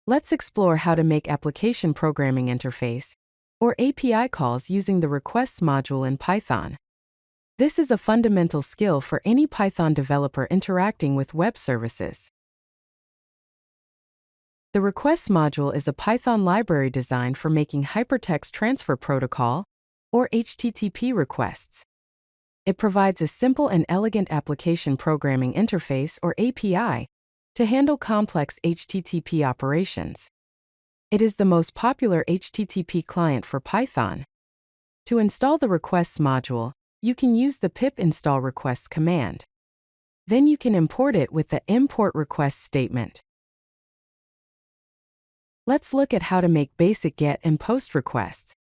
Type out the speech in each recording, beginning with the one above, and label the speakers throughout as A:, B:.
A: Let's explore how to make application programming interface, or API calls using the requests module in Python. This is a fundamental skill for any Python developer interacting with web services. The requests module is a Python library designed for making hypertext transfer protocol, or HTTP requests. It provides a simple and elegant application programming interface, or API, to handle complex HTTP operations. It is the most popular HTTP client for Python. To install the requests module, you can use the pip install requests command. Then you can import it with the import requests statement. Let's look at how to make basic GET and POST requests.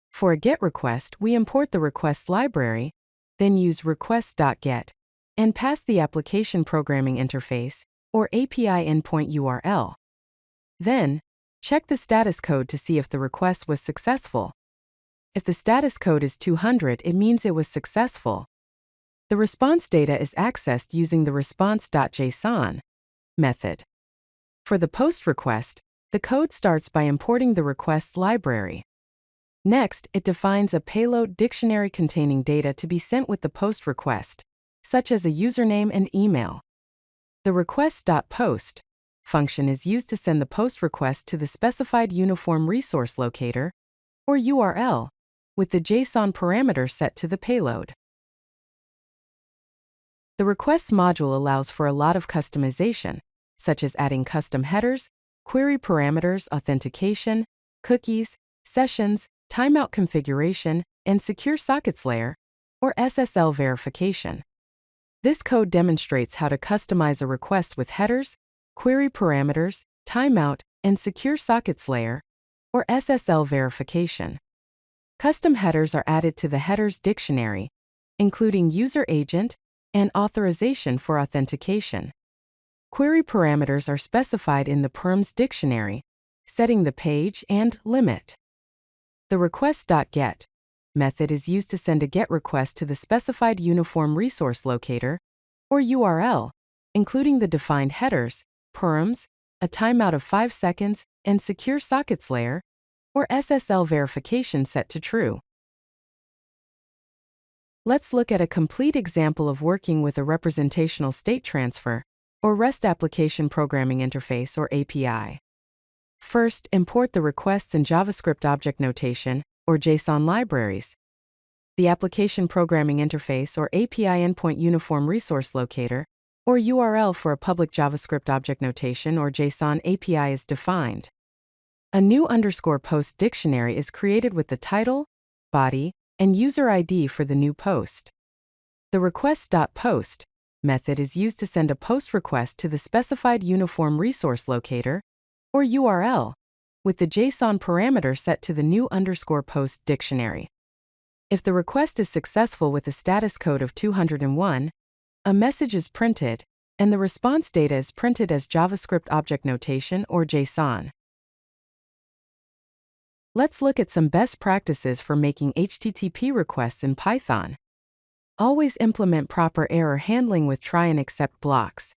A: For a GET request, we import the requests library, then use requests.get, and pass the application programming interface, or API endpoint URL. Then, check the status code to see if the request was successful. If the status code is 200, it means it was successful. The response data is accessed using the response.json method. For the POST request, the code starts by importing the requests library. Next, it defines a payload dictionary containing data to be sent with the POST request, such as a username and email. The requests.post function is used to send the POST request to the specified uniform resource locator, or URL, with the JSON parameter set to the payload. The requests module allows for a lot of customization, such as adding custom headers, query parameters, authentication, cookies, sessions, timeout configuration, and secure sockets layer, or SSL verification. This code demonstrates how to customize a request with headers, query parameters, timeout, and secure sockets layer, or SSL verification. Custom headers are added to the headers dictionary, including user agent and authorization for authentication. Query parameters are specified in the parms dictionary, setting the page and limit. The requests.get method is used to send a GET request to the specified uniform resource locator, or URL, including the defined headers, parms, a timeout of 5 seconds, and secure sockets layer, or SSL verification set to true. Let's look at a complete example of working with a representational state transfer, or REST application programming interface, or API. First, import the requests in JavaScript object notation, or JSON libraries. The application programming interface, or API endpoint uniform resource locator, or URL for a public JavaScript object notation or JSON API is defined. A new _post dictionary is created with the title, body, and user ID for the new post. The requests.post method is used to send a POST request to the specified uniform resource locator, or URL, with the JSON parameter set to the new _post dictionary. If the request is successful with a status code of 201, a message is printed, and the response data is printed as JavaScript object notation or JSON. Let's look at some best practices for making HTTP requests in Python. Always implement proper error handling with try and except blocks.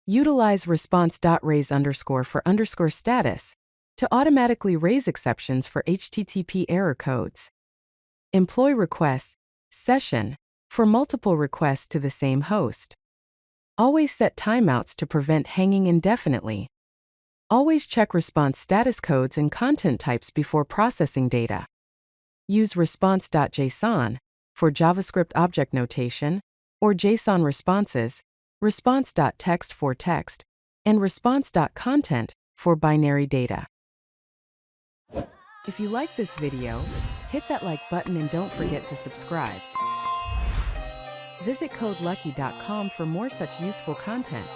A: Utilize response.raise_for_status to automatically raise exceptions for HTTP error codes. Employ requests session for multiple requests to the same host. Always set timeouts to prevent hanging indefinitely. Always check response status codes and content types before processing data. Use response.json for JavaScript object notation, or JSON responses, response.text for text, and response.content for binary data. If you like this video, hit that like button and don't forget to subscribe. Visit CodeLucky.com for more such useful content.